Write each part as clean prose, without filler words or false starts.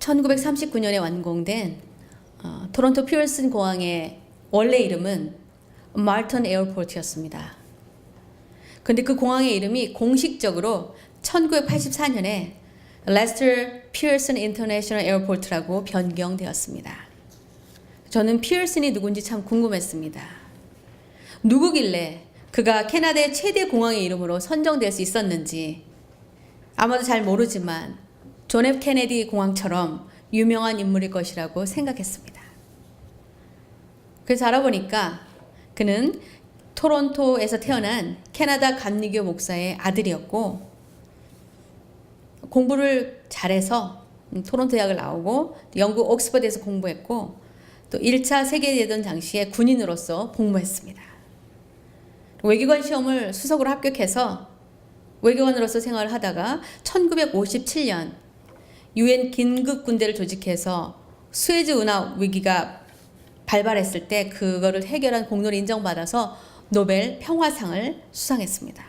1939년에 완공된 토론토 피어슨 공항의 원래 이름은 말턴 에어포트였습니다. 근데 그 공항의 이름이 공식적으로 1984년에 레스터 피어슨 인터내셔널 에어포트라고 변경되었습니다. 저는 피어슨이 누군지 참 궁금했습니다. 누구길래 그가 캐나다의 최대 공항의 이름으로 선정될 수 있었는지 아마도 잘 모르지만 존 F 케네디 공항처럼 유명한 인물일 것이라고 생각했습니다. 그래서 알아보니까 그는 토론토에서 태어난 캐나다 감리교 목사의 아들이었고 공부를 잘해서 토론토 대학을 나오고 영국 옥스퍼드에서 공부했고 또 1차 세계대전 당시에 군인으로서 복무했습니다. 외교관 시험을 수석으로 합격해서 외교관으로서 생활을 하다가 1957년 유엔 긴급 군대를 조직해서 수에즈 운하 위기가 발발했을 때 그거를 해결한 공로를 인정받아서 노벨 평화상을 수상했습니다.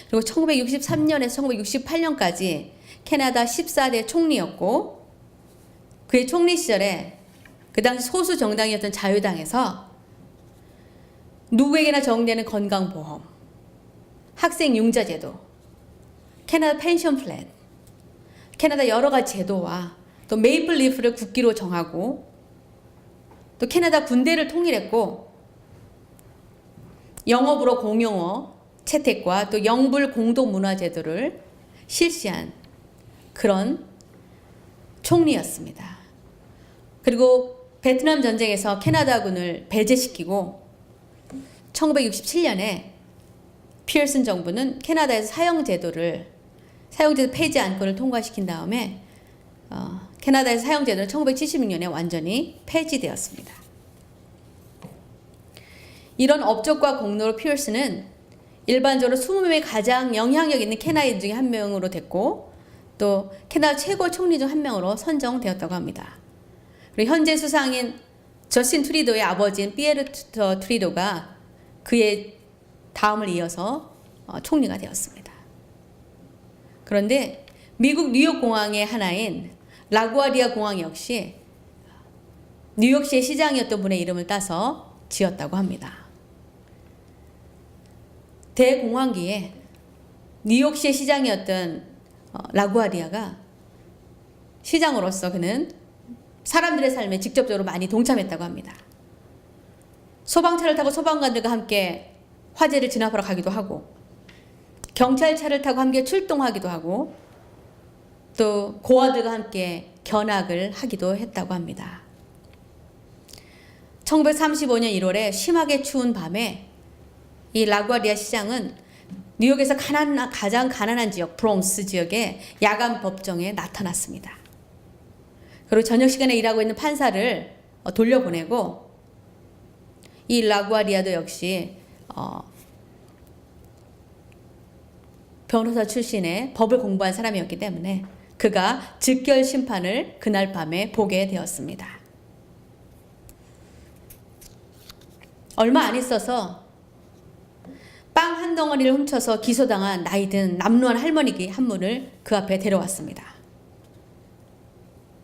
그리고 1963년에서 1968년까지 캐나다 14대 총리였고 그의 총리 시절에 그 당시 소수 정당이었던 자유당에서 누구에게나 적용되는 건강보험, 학생 융자제도, 캐나다 펜션 플랜, 캐나다 여러 가지 제도와 또 메이플 리프를 국기로 정하고 또 캐나다 군대를 통일했고 영업으로 공용어 채택과 또 영불 공동문화제도를 실시한 그런 총리였습니다. 그리고 베트남 전쟁에서 캐나다군을 배제시키고 1967년에 피어슨 정부는 캐나다에서 사형제도 폐지 안건을 통과시킨 다음에 캐나다에서 사형제도는 1976년에 완전히 폐지되었습니다. 이런 업적과 공로로 피어슨은 일반적으로 20명의 가장 영향력 있는 캐나다인 중에 한 명으로 됐고 또 캐나다 최고 총리 중 한 명으로 선정되었다고 합니다. 그리고 현재 수상인 저스틴 트리도의 아버지인 피에르 트리도가 그의 다음을 이어서 총리가 되었습니다. 그런데 미국 뉴욕 공항의 하나인 라구아디아 공항 역시 뉴욕시의 시장이었던 분의 이름을 따서 지었다고 합니다. 대공황기에 뉴욕시의 시장이었던 라구아디아가 시장으로서 그는 사람들의 삶에 직접적으로 많이 동참했다고 합니다. 소방차를 타고 소방관들과 함께 화재를 진압하러 가기도 하고 경찰차를 타고 함께 출동하기도 하고 또 고아들과 함께 견학을 하기도 했다고 합니다. 1935년 1월에 심하게 추운 밤에 이 라구아디아 시장은 뉴욕에서 가장 가난한 지역 브롱스 지역의 야간 법정에 나타났습니다. 그리고 저녁 시간에 일하고 있는 판사를 돌려보내고 이 라구아디아도 역시 변호사 출신의 법을 공부한 사람이었기 때문에 그가 즉결 심판을 그날 밤에 보게 되었습니다. 얼마 안 있어서 빵 한 덩어리를 훔쳐서 기소당한 나이든 남루한 할머니 한 분을 그 앞에 데려왔습니다.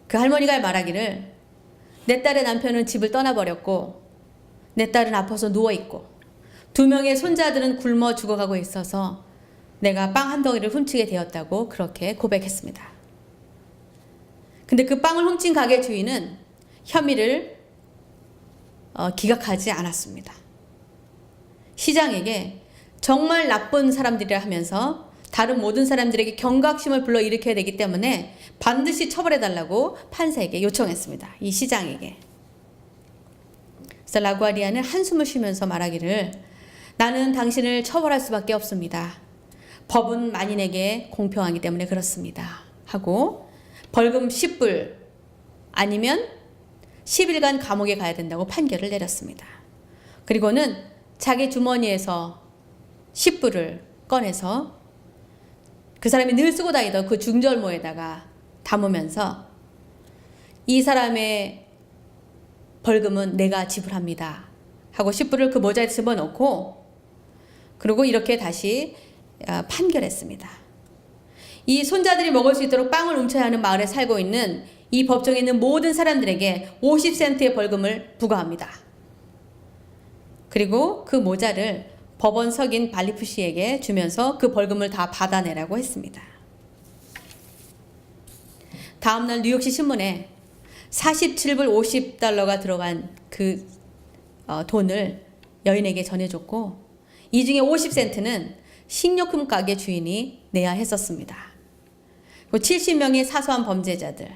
그 할머니가 말하기를 내 딸의 남편은 집을 떠나버렸고 내 딸은 아파서 누워있고 2명의 손자들은 굶어 죽어가고 있어서 내가 빵 한 덩이를 훔치게 되었다고 그렇게 고백했습니다. 근데 그 빵을 훔친 가게 주인은 혐의를 기각하지 않았습니다. 시장에게 정말 나쁜 사람들이라 하면서 다른 모든 사람들에게 경각심을 불러일으켜야 되기 때문에 반드시 처벌해달라고 판사에게 요청했습니다. 이 시장에게. 그래서 라구아디아는 한숨을 쉬면서 말하기를 나는 당신을 처벌할 수밖에 없습니다. 법은 만인에게 공평하기 때문에 그렇습니다. 하고 벌금 10불 아니면 10일간 감옥에 가야 된다고 판결을 내렸습니다. 그리고는 자기 주머니에서 10불을 꺼내서 그 사람이 늘 쓰고 다니던 그 중절모에다가 담으면서 이 사람의 벌금은 내가 지불합니다. 하고 10불을 그 모자에 집어넣고 그리고 이렇게 다시 판결했습니다. 이 손자들이 먹을 수 있도록 빵을 훔쳐야 하는 마을에 살고 있는 이 법정에 있는 모든 사람들에게 50센트의 벌금을 부과합니다. 그리고 그 모자를 법원 석인 발리프 씨에게 주면서 그 벌금을 다 받아내라고 했습니다. 다음날 뉴욕시 신문에 47불 50달러가 들어간 그 돈을 여인에게 전해줬고, 이 중에 50센트는 식료품 가게 주인이 내야 했었습니다. 70명의 사소한 범죄자들,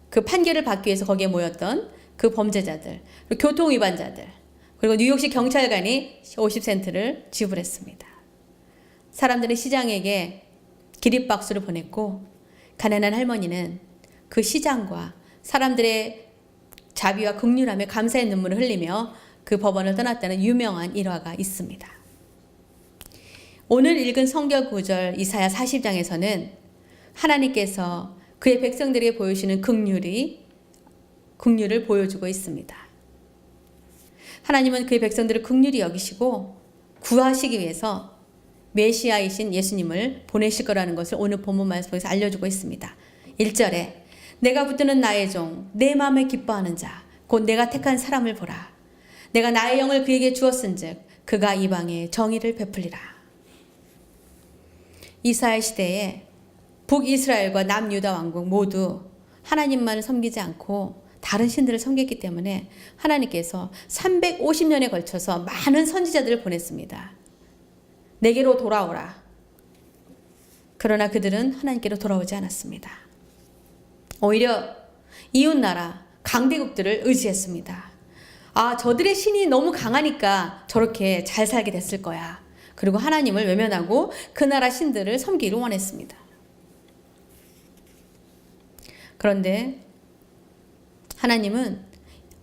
그 판결을 받기 위해서 거기에 모였던 그 범죄자들, 교통 위반자들, 그리고 뉴욕시 경찰관이 50센트를 지불했습니다. 사람들은 시장에게 기립박수를 보냈고, 가난한 할머니는 그 시장과 사람들의 자비와 긍휼함에 감사의 눈물을 흘리며 그 법원을 떠났다는 유명한 일화가 있습니다. 오늘 읽은 성경 구절 이사야 40장에서는 하나님께서 그의 백성들에게 보여주시는 긍휼을 보여주고 있습니다. 하나님은 그의 백성들을 긍휼히 여기시고 구하시기 위해서 메시아이신 예수님을 보내실 거라는 것을 오늘 본문 말씀에서 알려주고 있습니다. 1절에 내가 붙드는 나의 종, 내 마음에 기뻐하는 자, 곧 내가 택한 사람을 보라. 내가 나의 영을 그에게 주었은즉 그가 이방에 정의를 베풀리라. 이스라엘 시대에 북이스라엘과 남유다 왕국 모두 하나님만을 섬기지 않고 다른 신들을 섬겼기 때문에 하나님께서 350년에 걸쳐서 많은 선지자들을 보냈습니다. 내게로 돌아오라. 그러나 그들은 하나님께로 돌아오지 않았습니다. 오히려 이웃나라, 강대국들을 의지했습니다. 아, 저들의 신이 너무 강하니까 저렇게 잘 살게 됐을 거야. 그리고 하나님을 외면하고 그 나라 신들을 섬기기를 원했습니다. 그런데 하나님은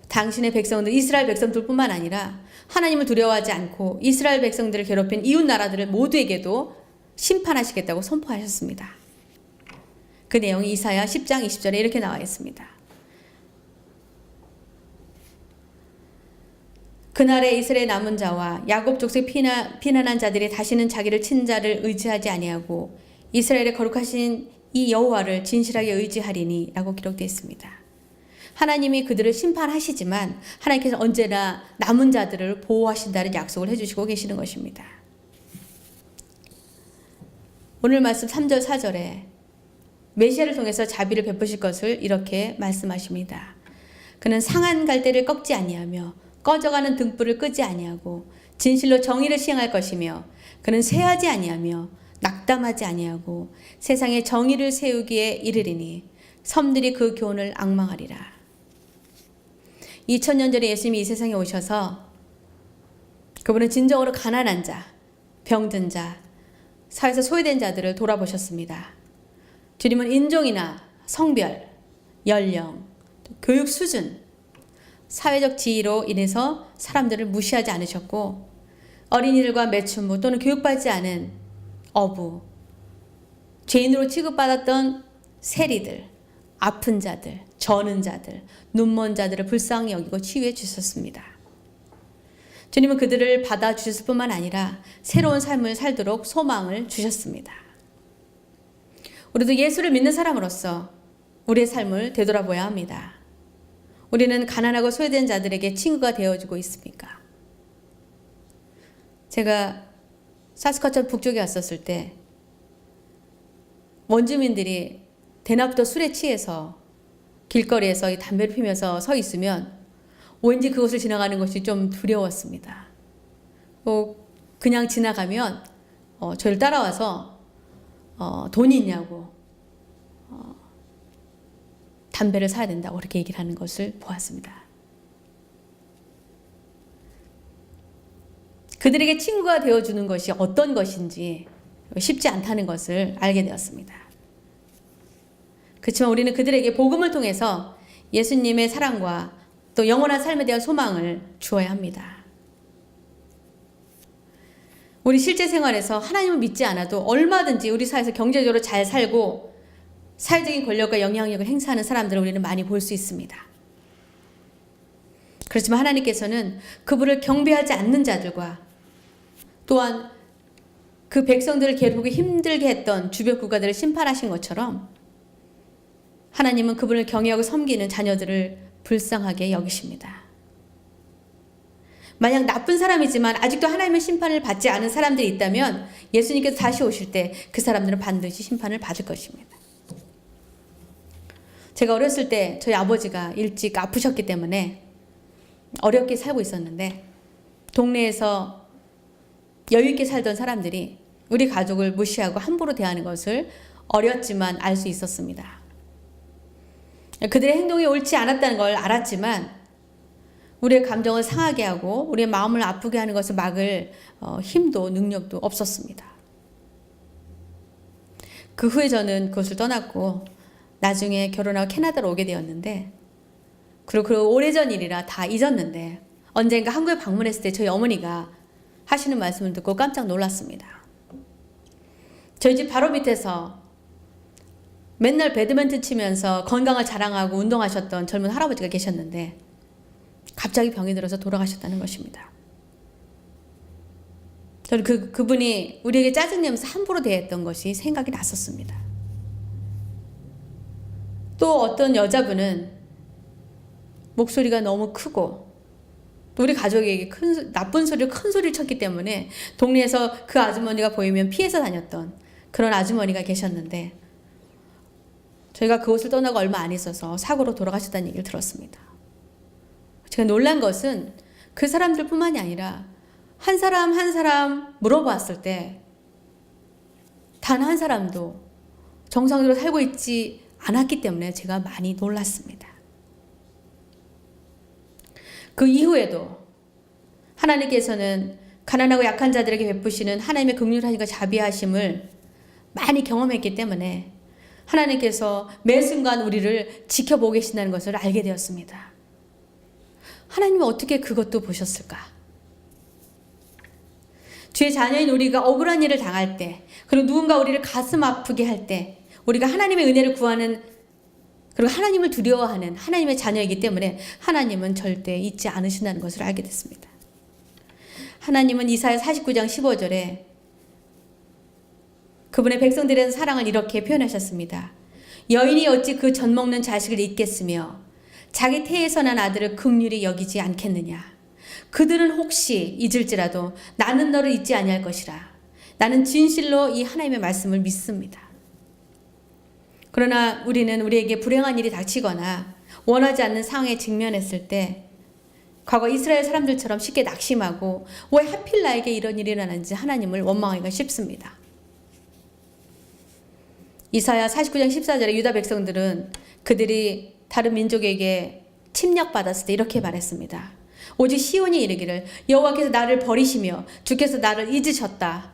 당신의 백성들, 이스라엘 백성들뿐만 아니라 하나님을 두려워하지 않고 이스라엘 백성들을 괴롭힌 이웃 나라들을 모두에게도 심판하시겠다고 선포하셨습니다. 그 내용이 이사야 10장 20절에 이렇게 나와 있습니다. 그날에 이스라엘 남은 자와 야곱 족속 피난한 자들이 다시는 자기를 친 자를 의지하지 아니하고 이스라엘의 거룩하신 이 여호와를 진실하게 의지하리니 라고 기록되어 있습니다. 하나님이 그들을 심판하시지만 하나님께서 언제나 남은 자들을 보호하신다는 약속을 해주시고 계시는 것입니다. 오늘 말씀 3절 4절에 메시아를 통해서 자비를 베푸실 것을 이렇게 말씀하십니다. 그는 상한 갈대를 꺾지 아니하며 꺼져가는 등불을 끄지 아니하고 진실로 정의를 시행할 것이며 그는 쇠하지 아니하며 낙담하지 아니하고 세상에 정의를 세우기에 이르리니 섬들이 그 교훈을 앙망하리라. 2000년 전에 예수님이 이 세상에 오셔서 그분은 진정으로 가난한 자, 병든 자, 사회에서 소외된 자들을 돌아보셨습니다. 주님은 인종이나 성별, 연령, 교육 수준, 사회적 지위로 인해서 사람들을 무시하지 않으셨고 어린이들과 매춘부 또는 교육받지 않은 어부, 죄인으로 취급받았던 세리들, 아픈 자들, 저는 자들, 눈먼 자들을 불쌍히 여기고 치유해 주셨습니다. 주님은 그들을 받아주셨을 뿐만 아니라 새로운 삶을 살도록 소망을 주셨습니다. 우리도 예수를 믿는 사람으로서 우리의 삶을 되돌아봐야 합니다. 우리는 가난하고 소외된 자들에게 친구가 되어주고 있습니까? 제가 사스카천 북쪽에 왔었을 때 원주민들이 대낮부터 술에 취해서 길거리에서 이 담배를 피면서 서 있으면 왠지 그곳을 지나가는 것이 좀 두려웠습니다. 그냥 지나가면 저를 따라와서 돈이 있냐고 담배를 사야 된다고 그렇게 얘기를 하는 것을 보았습니다. 그들에게 친구가 되어주는 것이 어떤 것인지 쉽지 않다는 것을 알게 되었습니다. 그렇지만 우리는 그들에게 복음을 통해서 예수님의 사랑과 또 영원한 삶에 대한 소망을 주어야 합니다. 우리 실제 생활에서 하나님을 믿지 않아도 얼마든지 우리 사회에서 경제적으로 잘 살고 사회적인 권력과 영향력을 행사하는 사람들을 우리는 많이 볼 수 있습니다. 그렇지만 하나님께서는 그분을 경배하지 않는 자들과 또한 그 백성들을 괴롭히고 힘들게 했던 주변 국가들을 심판하신 것처럼 하나님은 그분을 경외하고 섬기는 자녀들을 불쌍하게 여기십니다. 만약 나쁜 사람이지만 아직도 하나님의 심판을 받지 않은 사람들이 있다면 예수님께서 다시 오실 때 그 사람들은 반드시 심판을 받을 것입니다. 제가 어렸을 때 저희 아버지가 일찍 아프셨기 때문에 어렵게 살고 있었는데 동네에서 여유 있게 살던 사람들이 우리 가족을 무시하고 함부로 대하는 것을 어렸지만 알 수 있었습니다. 그들의 행동이 옳지 않았다는 걸 알았지만 우리의 감정을 상하게 하고 우리의 마음을 아프게 하는 것을 막을 힘도 능력도 없었습니다. 그 후에 저는 그것을 떠났고 나중에 결혼하고 캐나다로 오게 되었는데 그리고 그 오래전 일이라 다 잊었는데 언젠가 한국에 방문했을 때 저희 어머니가 하시는 말씀을 듣고 깜짝 놀랐습니다. 저희 집 바로 밑에서 맨날 배드민턴 치면서 건강을 자랑하고 운동하셨던 젊은 할아버지가 계셨는데 갑자기 병이 들어서 돌아가셨다는 것입니다. 저는 그분이 우리에게 짜증내면서 함부로 대했던 것이 생각이 났었습니다. 또 어떤 여자분은 목소리가 너무 크고 우리 가족에게 나쁜 소리를 큰 소리를 쳤기 때문에 동네에서 그 아주머니가 보이면 피해서 다녔던 그런 아주머니가 계셨는데 저희가 그곳을 떠나고 얼마 안 있어서 사고로 돌아가셨다는 얘기를 들었습니다. 제가 놀란 것은 그 사람들뿐만이 아니라 한 사람 한 사람 물어봤을 때 단 한 사람도 정상적으로 살고 있지 않았기 때문에 제가 많이 놀랐습니다. 그 이후에도 하나님께서는 가난하고 약한 자들에게 베푸시는 하나님의 긍휼하심과 자비하심을 많이 경험했기 때문에 하나님께서 매 순간 우리를 지켜보고 계신다는 것을 알게 되었습니다. 하나님은 어떻게 그것도 보셨을까? 주의 자녀인 우리가 억울한 일을 당할 때, 그리고 누군가 우리를 가슴 아프게 할 때, 우리가 하나님의 은혜를 구하는, 그리고 하나님을 두려워하는 하나님의 자녀이기 때문에 하나님은 절대 잊지 않으신다는 것을 알게 됐습니다. 하나님은 이사야 49장 15절에 그분의 백성들에 대한 사랑을 이렇게 표현하셨습니다. 여인이 어찌 그 젖 먹는 자식을 잊겠으며 자기 태에서 난 아들을 긍휼히 여기지 않겠느냐. 그들은 혹시 잊을지라도 나는 너를 잊지 아니할 것이라. 나는 진실로 이 하나님의 말씀을 믿습니다. 그러나 우리는 우리에게 불행한 일이 닥치거나 원하지 않는 상황에 직면했을 때 과거 이스라엘 사람들처럼 쉽게 낙심하고 왜 하필 나에게 이런 일이 일어나는지 하나님을 원망하기가 쉽습니다. 이사야 49장 14절에 유다 백성들은 그들이 다른 민족에게 침략받았을 때 이렇게 말했습니다. 오직 시온이 이르기를 여호와께서 나를 버리시며 주께서 나를 잊으셨다.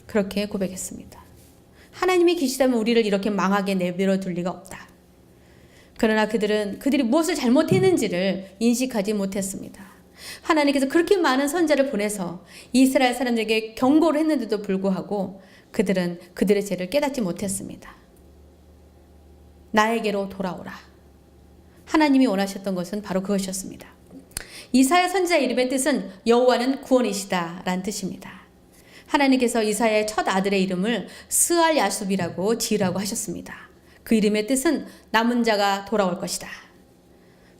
그렇게 고백했습니다. 하나님이 계시다면 우리를 이렇게 망하게 내버려 둘 리가 없다. 그러나 그들이 무엇을 잘못했는지를 인식하지 못했습니다. 하나님께서 그렇게 많은 선자를 보내서 이스라엘 사람들에게 경고를 했는데도 불구하고 그들은 그들의 죄를 깨닫지 못했습니다. 나에게로 돌아오라. 하나님이 원하셨던 것은 바로 그것이었습니다. 이사야 선지자 이름의 뜻은 여호와는 구원이시다 라는 뜻입니다. 하나님께서 이사야의 첫 아들의 이름을 스알 야숲이라고 지으라고 하셨습니다. 그 이름의 뜻은 남은 자가 돌아올 것이다.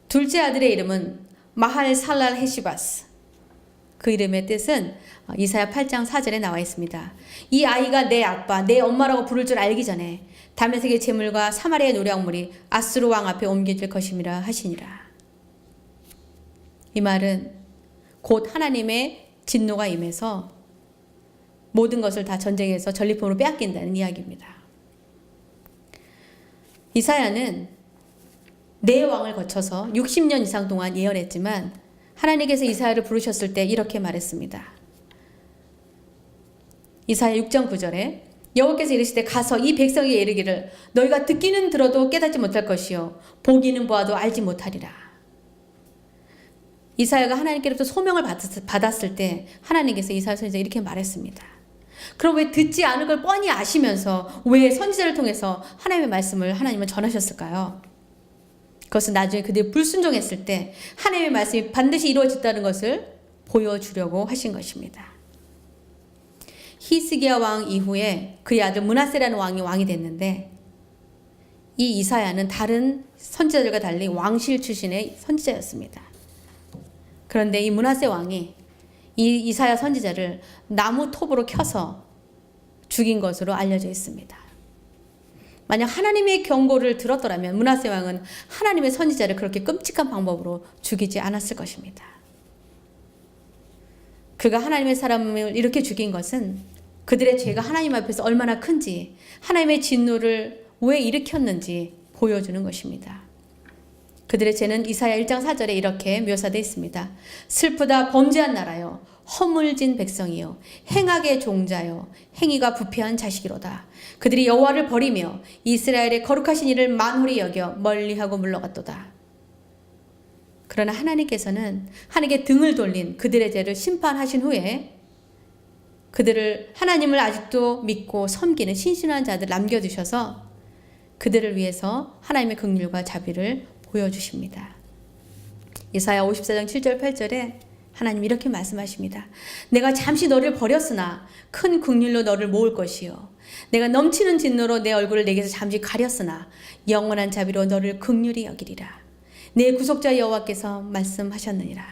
둘째 아들의 이름은 마할 살랄 헤시바스. 그 이름의 뜻은 이사야 8장 4절에 나와 있습니다. 이 아이가 내 아빠, 내 엄마라고 부를 줄 알기 전에 다메섹의 재물과 사마리아의 노략물이 아수르 왕 앞에 옮겨질 것임이라 하시니라. 이 말은 곧 하나님의 진노가 임해서 모든 것을 다 전쟁에서 전리품으로 빼앗긴다는 이야기입니다. 이사야는 네 왕을 거쳐서 60년 이상 동안 예언했지만 하나님께서 이사야를 부르셨을 때 이렇게 말했습니다. 이사야 6장 9절에 여호와께서 이르시되 가서 이 백성에게 이르기를 너희가 듣기는 들어도 깨닫지 못할 것이요 보기는 보아도 알지 못하리라. 이사야가 하나님께로부터 소명을 받았을 때 하나님께서 이사야 선지자가 이렇게 말했습니다. 그럼 왜 듣지 않은 걸 뻔히 아시면서 왜 선지자를 통해서 하나님의 말씀을 하나님은 전하셨을까요? 그것은 나중에 그들이 불순종했을 때 하나님의 말씀이 반드시 이루어진다는 것을 보여주려고 하신 것입니다. 히스기야 왕 이후에 그의 아들 므낫세라는 왕이 됐는데, 이 이사야는 다른 선지자들과 달리 왕실 출신의 선지자였습니다. 그런데 이 므낫세 왕이 이 이사야 선지자를 나무 톱으로 켜서 죽인 것으로 알려져 있습니다. 만약 하나님의 경고를 들었더라면 므낫세 왕은 하나님의 선지자를 그렇게 끔찍한 방법으로 죽이지 않았을 것입니다. 그가 하나님의 사람을 이렇게 죽인 것은 그들의 죄가 하나님 앞에서 얼마나 큰지, 하나님의 진노를 왜 일으켰는지 보여주는 것입니다. 그들의 죄는 이사야 1장 4절에 이렇게 묘사되어 있습니다. 슬프다 범죄한 나라여, 허물진 백성이요, 행악의 종자요, 행위가 부패한 자식이로다. 그들이 여호와를 버리며 이스라엘의 거룩하신 이를 만홀히 여겨 멀리하고 물러갔도다. 그러나 하나님께서는 하나님께 등을 돌린 그들의 죄를 심판하신 후에 그들을, 하나님을 아직도 믿고 섬기는 신실한 자들 남겨두셔서 그들을 위해서 하나님의 긍휼과 자비를 보여주십니다. 이사야 54장 7절 8절에 하나님 이렇게 말씀하십니다. 내가 잠시 너를 버렸으나 큰 긍휼로 너를 모을 것이요, 내가 넘치는 진노로 내 얼굴을 내게서 잠시 가렸으나 영원한 자비로 너를 긍휼히 여기리라. 내 구속자 여호와께서 말씀하셨느니라.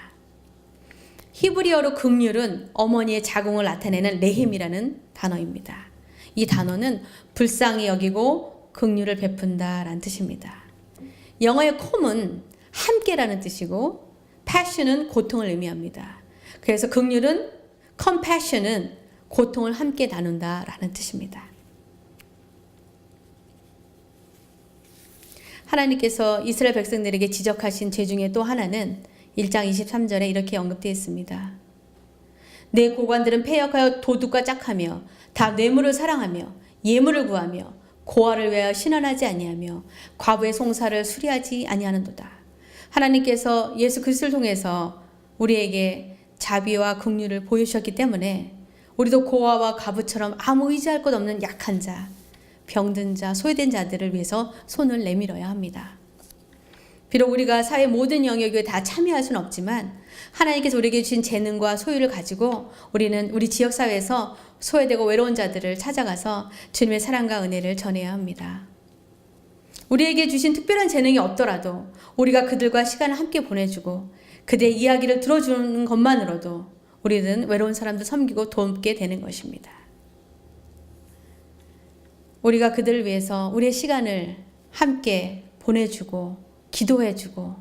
히브리어로 긍휼은 어머니의 자궁을 나타내는 레헴이라는 단어입니다. 이 단어는 불쌍히 여기고 긍휼을 베푼다라는 뜻입니다. 영어의 come은 함께라는 뜻이고 passion은 고통을 의미합니다. 그래서 긍휼은, compassion은 고통을 함께 나눈다라는 뜻입니다. 하나님께서 이스라엘 백성들에게 지적하신 죄 중에 또 하나는 1장 23절에 이렇게 언급되어 있습니다. 내 고관들은 패역하여 도둑과 짝하며 다 뇌물을 사랑하며 예물을 구하며 고아를 위하여 신원하지 아니하며 과부의 송사를 수리하지 아니하는도다. 하나님께서 예수 그리스도를 통해서 우리에게 자비와 긍휼을 보여주셨기 때문에 우리도 고아와 과부처럼 아무 의지할 것 없는 약한 자, 병든 자, 소외된 자들을 위해서 손을 내밀어야 합니다. 비록 우리가 사회 모든 영역에 다 참여할 수는 없지만 하나님께서 우리에게 주신 재능과 소유를 가지고 우리는 우리 지역사회에서 소외되고 외로운 자들을 찾아가서 주님의 사랑과 은혜를 전해야 합니다. 우리에게 주신 특별한 재능이 없더라도 우리가 그들과 시간을 함께 보내주고 그들의 이야기를 들어주는 것만으로도 우리는 외로운 사람들 섬기고 돕게 되는 것입니다. 우리가 그들을 위해서 우리의 시간을 함께 보내주고 기도해주고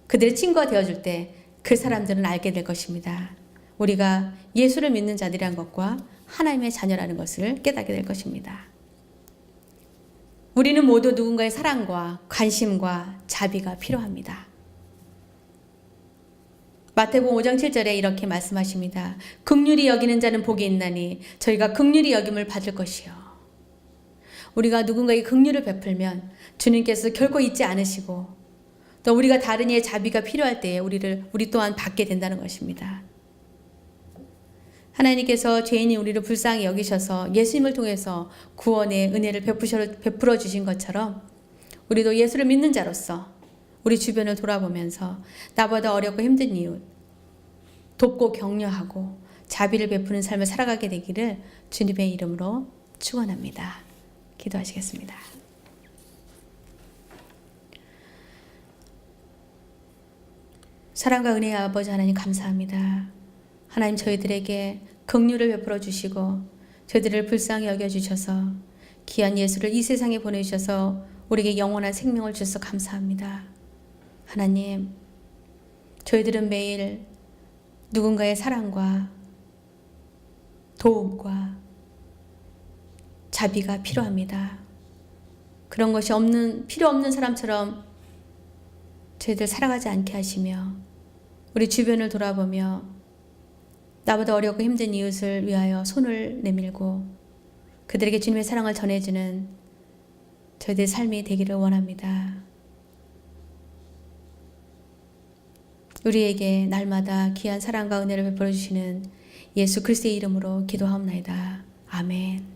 그들의 친구가 되어줄 때 그 사람들은 알게 될 것입니다. 우리가 예수를 믿는 자들이란 것과 하나님의 자녀라는 것을 깨닫게 될 것입니다. 우리는 모두 누군가의 사랑과 관심과 자비가 필요합니다. 마태복음 5장 7절에 이렇게 말씀하십니다. 긍휼히 여기는 자는 복이 있나니 저희가 긍휼히 여김을 받을 것이요. 우리가 누군가에게 긍휼을 베풀면 주님께서 결코 잊지 않으시고 또 우리가 다른 이의 자비가 필요할 때에 우리 또한 받게 된다는 것입니다. 하나님께서 죄인인 우리를 불쌍히 여기셔서 예수님을 통해서 구원의 은혜를 베풀어 주신 것처럼 우리도 예수를 믿는 자로서 우리 주변을 돌아보면서 나보다 어렵고 힘든 이웃 돕고 격려하고 자비를 베푸는 삶을 살아가게 되기를 주님의 이름으로 축원합니다. 기도하시겠습니다. 사랑과 은혜의 아버지 하나님 감사합니다. 하나님 저희들에게 긍휼을 베풀어 주시고 저희들을 불쌍히 여겨주셔서 귀한 예수를 이 세상에 보내주셔서 우리에게 영원한 생명을 주셔서 감사합니다. 하나님 저희들은 매일 누군가의 사랑과 도움과 자비가 필요합니다. 그런 것이 필요 없는 사람처럼 저희들 살아가지 않게 하시며 우리 주변을 돌아보며 나보다 어렵고 힘든 이웃을 위하여 손을 내밀고 그들에게 주님의 사랑을 전해주는 저희들의 삶이 되기를 원합니다. 우리에게 날마다 귀한 사랑과 은혜를 베풀어 주시는 예수 그리스도의 이름으로 기도하옵나이다. 아멘.